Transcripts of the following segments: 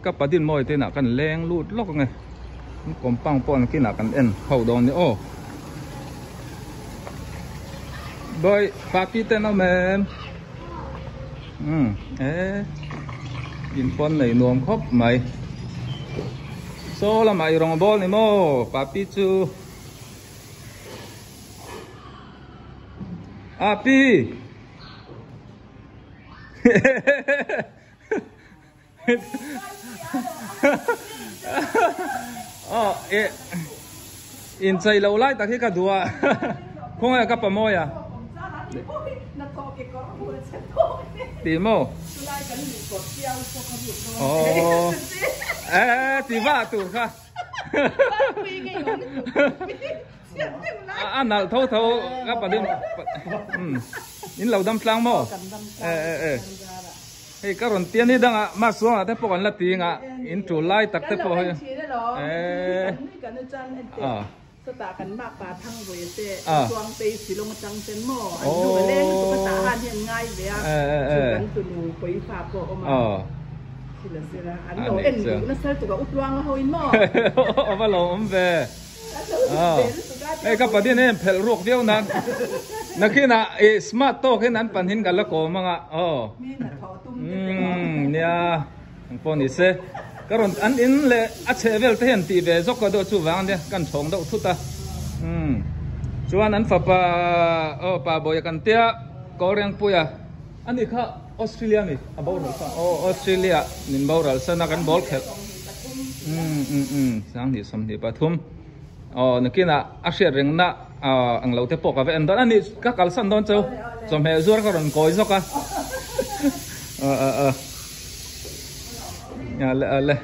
kapatid mo ito na kan leng lut lok ngay kompang pon kina kan en hau don ni oh boy pakite na men in pon này nuông khóc mày số là mày rong bol ni mo papi chu api in chạy lâu lại ta khi cả đùa không ai gặp mồi à tìm mò tìm vạ tủ kha anh nào thâu thâu gặp bà đêm in lâu đâm sang mò hey karon tian ni dang ma suang ate pokon la ti nga in tu lai tak te po heสตากันมากปลาทั้งเวเตช่วงเตสิลงจังเซนหม้ออันดูเล่นตุ๊กตาหันเห็นง่ายเลยอ่ะกันตุนูไปฝากก็ออกมาสิละสิละอันโดเอ็นดูนั่นเซลตุกอุดวางเขาอินหม้อเอามาลงเวกับประเดี๋ยวนี้เพลรูกเดียวนั้นนักขี้น่ะสมาร์ทโต้แค่นั้นปันหินกันละโกมังอ่ะเนี่ยพวกนี้เสก็รอนอันอินเลยอัจฉริยะเห็นตีเวจก็ดูชูวางเนี่ยกันชงดูทุตาชวนนั้นฝ่าป่าบอยกันเตี้ยก็เรียงปุยอันนี้ค่ะออสเตรเลียนี่บอลรัลออสเตรเลียนินบอลรัลสนักกันบอลเขตสังที่สมที่ปฐุมนึกกินอักเสบเริงน่ะอังเราเทปกกับเอ็นดอนอันนี้ก็กัลสันดอนเจ้าจอมเฮซัวก็รอนก้อยสักอ่ะเลย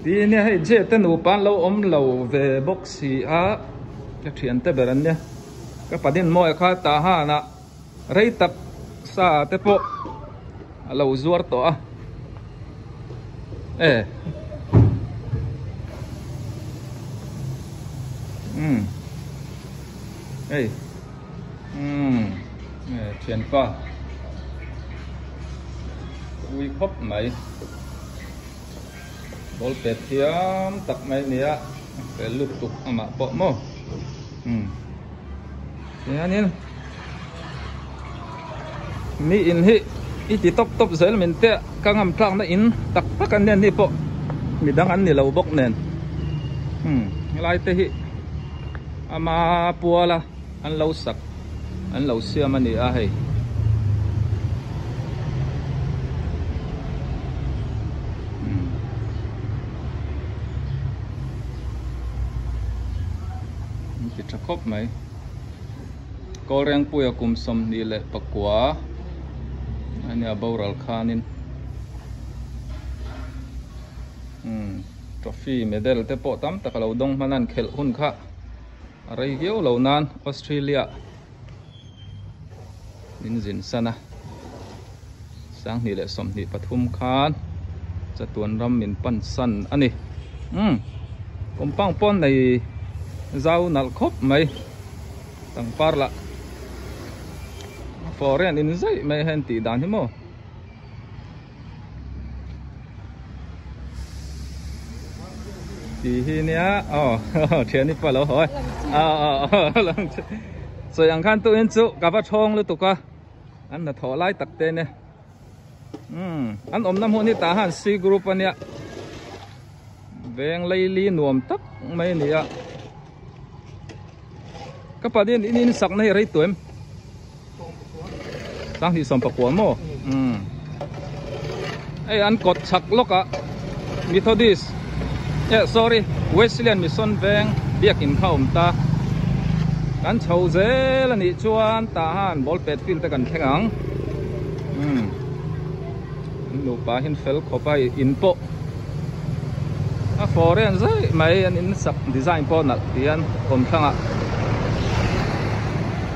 ทีนี้ให้เจ้าเต้นอุปานเราเราเวบ็อกซี่จะเขียนเตเบรันเนี่ยก็ประเด็นมวยข้าตาหานะไรตักซาเตปกเราจวดตัวเเขียนก็วิคบไหมบอลเป็ดเทียมตักไหมเนี่ยเป็นลูกตุกอามาปะโม่เนี่ยนี่มีอินฮิอีที่ตบเสร็จมันเตะกังงำพลังนั่นอินตักพักกันเนี่ยนี่ปะมีดังอันนี่เราบอกเนี่ยลายเตะฮิอามาปัวละอันเราสักอันเราเสียมันนี่ให้จะครบไหมก็เรียงปุยกุมสมนี่แหละปะกัวอันนี้บอรัลคานินทรอฟี่เมดัลเตปอตั้มตะกเราดงมานั่นเขลหุ่นค่ะอะไรเกี่ยวเหล่านั้นออสเตรเลียนินจินซะนะสังนี่แหละสมนี่ปทุมคานจะตวนรำมินปั้นสันอันนี้กมปังป้อนในเจ้าหนักครบไหมตั้งปาร์ละฟอร์เรนอินไซไม่เห็นตีด่านที่มั้งทีนี้เทียนนี่ปะแล้วเหรอลองส่วนอย่างขั้นตัวเองจุกับว่าชงหรือตุกะอันน่ะถอไล่ตักเตนเนี่ยอันอมน้ำหัวนี่ตาหันซีกรุ๊ปอันเนี้ยเวงไลลีนวมตักไม่เนี่ยก็ประเด็นนี้สักในไรตัวเองตั้งที่สมประกวดมั้งไออันกดฉักลกอะมิทอดิสsorry เวสเลียนมิสันแบงเบียกินข้าวตากันเช่าเจลนี่ชวนตาหันบอลเป็ดฟิลต์กันแข่งลูกป้าเห็นเฟลเข้าไปอินโปฟอร์เรนซ์ไม่อันนี้สักดีไซน์พอนักเรียนผมทั้ง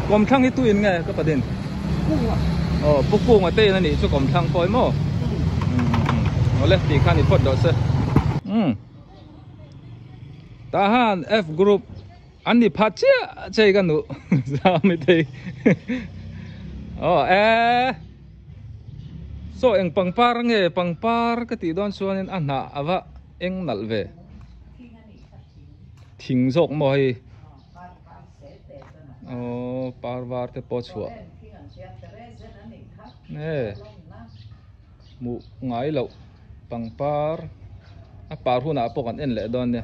กรมทั้งนี่ตัวยังไงก็ประเด็นปุ๊กกุ้งมาเต้นั่นนี่ช่วยกรมทั้งปล่อยมั้งเอาเลยตีข้านี่พอดดอสทหาร F group อันนี้พัชเช่ใช่กันหนูสามีเตย so eng pangpar nge pangpar ka ti don chuan an na awa eng nal ve thing zok mo hi par var te po chua nè mu ngai lo pangpar a par hu na po kan en le don ne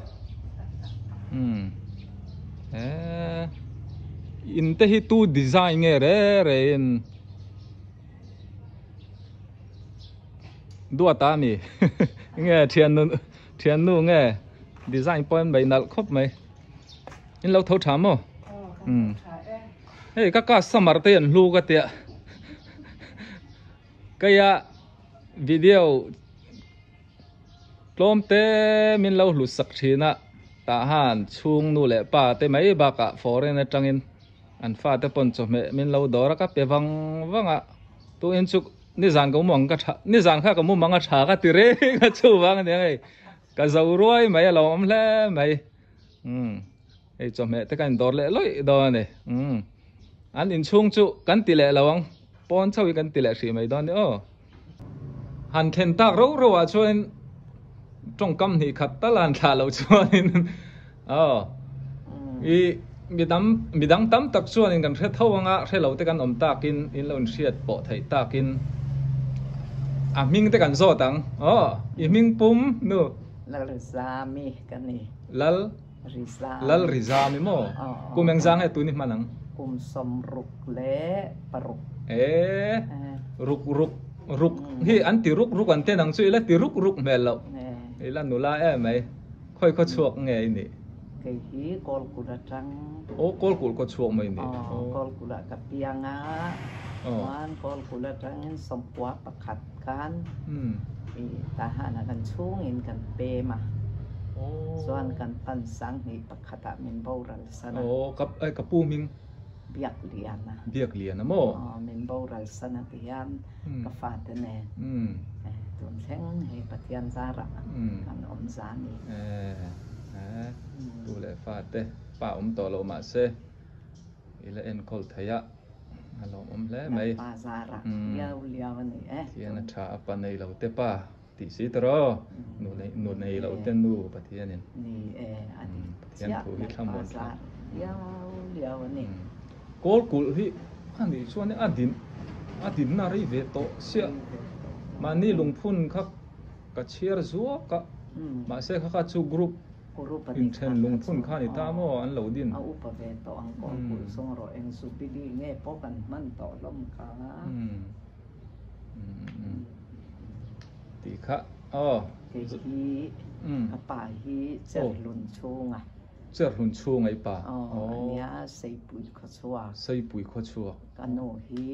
in te hi tu design nge re in đua ta mi nghe thiền nu nghe design point mấy nal khop mấy in lâu thấu chám không hey các summer tiền lu cái tiệt cái video lom te min lâu lu sắc china ta han chung nu lệ pa te mấy ba cả foreign trangin an fa te pon cho me min lâu đó các pe vang à tu in chuk ni zan ko mong ka tha ni zan kha ko mu manga tha ka tire ka chu wang ne ngai ka zau roi mai lo om le mai ei cho me te kan dor le loi do ne an in chung chu kan ti le lawang pon chawi kan ti le thri mai don ne o han then tak ro a chuan trong kam ni khat ta lan tha lo chuan in mi dang tam tak chuan in kan the thawanga the lo te kan om takin in lo hriat po thei takin ming te kan zo tang i ming pum nu lal rizami kan ni lal rizami mo kumeng jang he tu ni manang kum som ruk le paruk ruk hi an ti ruk an te nang chu ila ti ruk mel lo ila nu la mai khoi kho chuak nge ni cái hi kol kula trăng kol kul ko chuak mai ni kol kula kapianga wan kol kula trăng som kwa pakhat kan tahan akan chungin kan pe ma soan kan pan sang ni pakhata min boral sana kap pu ming biak lian na mo min boral sana tian ka fa te ne tun theng he patian zara kan om zani tu le fa te pa to lo ma se ila en kol thaya alo le mai pa zara liao ni tian na tha pa nei lo te pa ti si tro nu nei lo te nu patian ni ani tian thu hi thlam mon liao ni kol kul hi ani chuan ne adin na ri ve to sia mani lungphun khak ka chiar zuwa ka ma se kha chu group in then lungphun kha ni ta mo an lo din au pa ve to ang kol kul song ro eng su pi di nge po kan man to lom ka ti kha cái hi pa hi cher lun chung cher lun chung ai pa ania sei pui kho chua kanu hi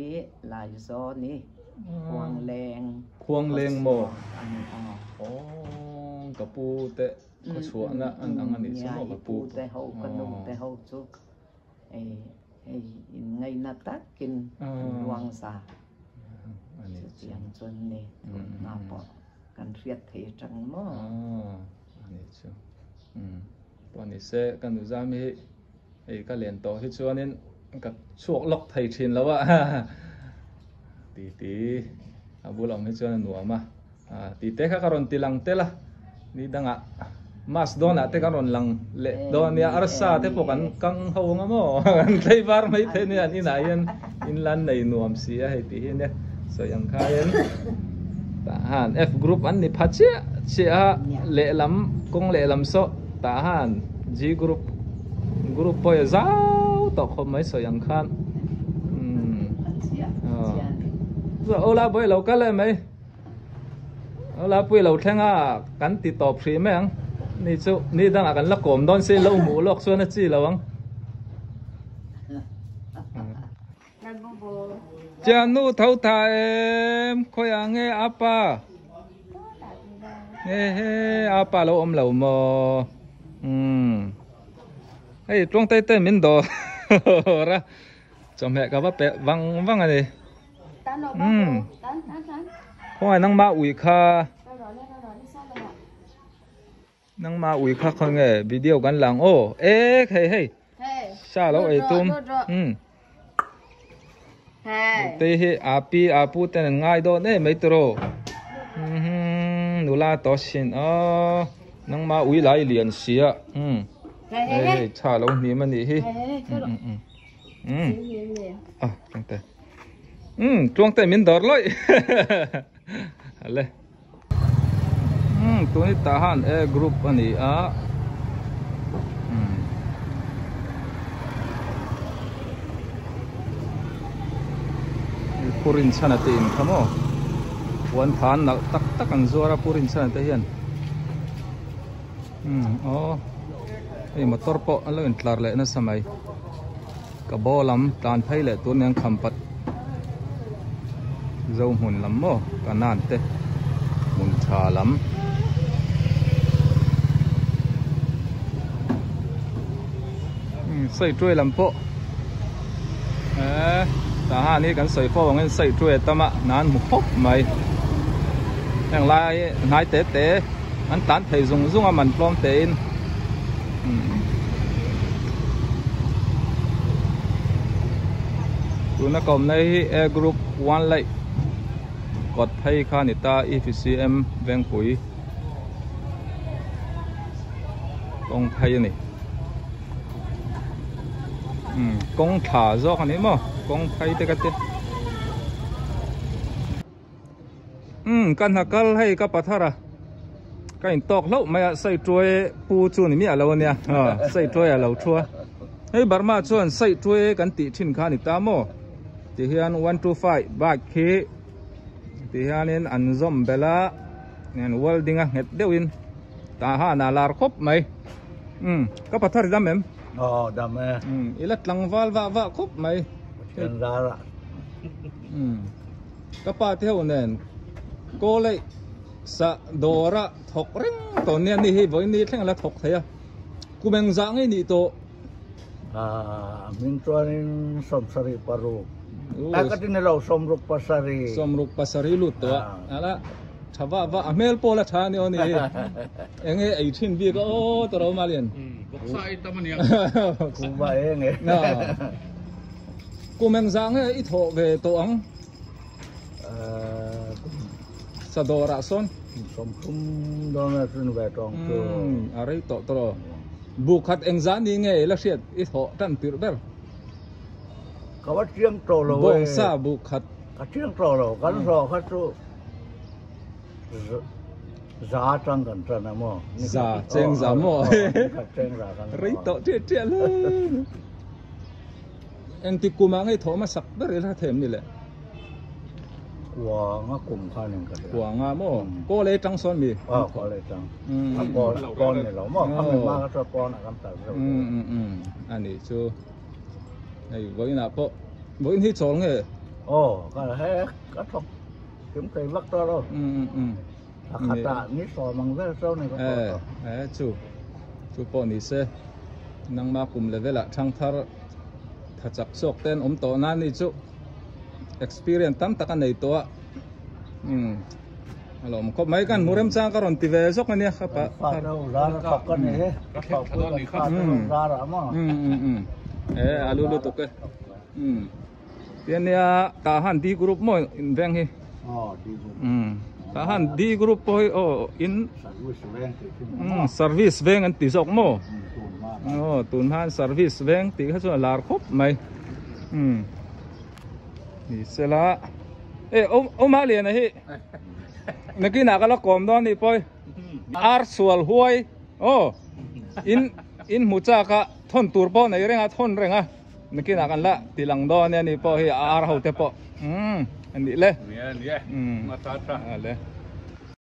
lai zo ni khuang leng mo kapu te ko chua na an ani sumo kapu te ho kanu te ho chu in ngai na takin luang sa ani chiang chun ni na po kan riat thei chang mo ani chu poni se kan u zami ei ka len to hi chuanin ka chuak lok thei thin lawa ti abulom hi chuan nuama ti te kha karon tilang tela ni danga mas dona te karon lang le donia arsa te pokan kang hawanga mo an tleibar mai the ni an ina yan in lan nei nuam sia he ti ne so yang khayen tahan F group an ni phache chia le lam kong le lam so tahan G group boy zau to khom mai so yang khan rồi ola boy lâu cái lên mấy ola boy lâu thang cắn tịt tọp free mấy anh ni chú ni đang cắn lắc cồm đón xe lâu mũ lọc xuân nó chi là vắng cha nu thâu thà em khôi nghe apa nghe apa lâu lâu mò hey trong tay tay mình đồ ra cho mẹ các bác bé văng văng này khoai năng ma ui kha năng ma ui kha không nghe video gan lang hey hey sa lâu ấy tum tê hi api apu tên ngay đó nè mấy tro nụ la to xin nang ma ui lại liền xía đây cha lâu ní mà ní hi trong tay trong tay mình đỡ lại lên tụi tahan group ani purin sana tin kamo wan than na tak an zora purin sana te hian motor po alo entlar le na samai ka bolam tan phai le tu nang khampat zo hun lam mo kanan te mun tha lam xây trôi làm bộ ta ha ni kan soi fo ngen sei trôi tama nan mu hop mai yang lai nai te te an tan thei zung zung a man plom te in tu na kom nei a group one lai kot thai kha ni ta efcm veng pui kong thai ni con thả gió cái này mà con thấy thế cái căn hạt cal hay cái bát thara cái tóc lâu mà xây trôi pu chu này mi lâu nè xây trôi lâu chua hay Burma chuan xây trôi cái tị chín khá này ta mò thì hiện 125 bạc khí thì hiện nên ăn zom bela nên welding à hết đều in ta ha na lar khop mày cái bát thara đam em đam e. Ilat lang va khop mai. Chen ra. Kapa theo nen. Ko lai sa dora thok ring to nen ni hi voi ni thleng la thok thaya. Ku meng za ngai ni to. Min tuanin somsari paru. Akatin lo somruk pasari. Somruk pasari lut to. Ala thava va amel pola thani oni. Enge ai thin bi ko to ro malian. Sai tâm niệm. Cũng vậy nghe. Cô mang giang ấy ít hộ về tổ ống. Sa đồ rạ son. Som kum đó là xin về trong chỗ. Đấy tổ tổ. Buộc hạt anh giang đi nghe là chuyện ít hộ trăn tuyệt vời. Có bắt chiếng trâu rồi. Bông sa buộc hạt. Có chiếng trâu rồi, cắn rò khát chú. Giá trăng gần trăng là mò. Giá chênh giá mò. Rấy tổ triệt triệt luôn. Anh thì cô mang ấy thổ mà sắp rất là thèm đi lệ. Quả ngã cùng khai nên cả. Quả ngã mò. Cô lấy trăng son bì. Có lấy trăng. Con này lắm mò. Không mình mang cho con là cảm tạ. Anh ấy chú. Này với nạp bộ. Với hít trốn nghe. Cái này hết không. Kiếm cây vắt ra đâu. Khát tạ nít sò bằng vết sâu này có chú bộ ní xe năng ma cùng lệ là thăng thar thật chắc sốc tên tổ nan ní chú experience tam taka này to alo có mấy căn mua em sang karon ti về sốc này khá pa phát đâu ra sốc cái này phát ra ra mà alu lu tục cái tiền này cả han đi group mo veng hi đi group tahan di group po in service veng an ti sok mo tunhan service veng ti kha chu lar khop mai ni sela ma lian a hi nakina kala kom don ni poi ar sual huai in mucha ka thon tur po nei renga thon renga nakina kan la tilang don ni po hi ar ho te po ani le Iya, mata. le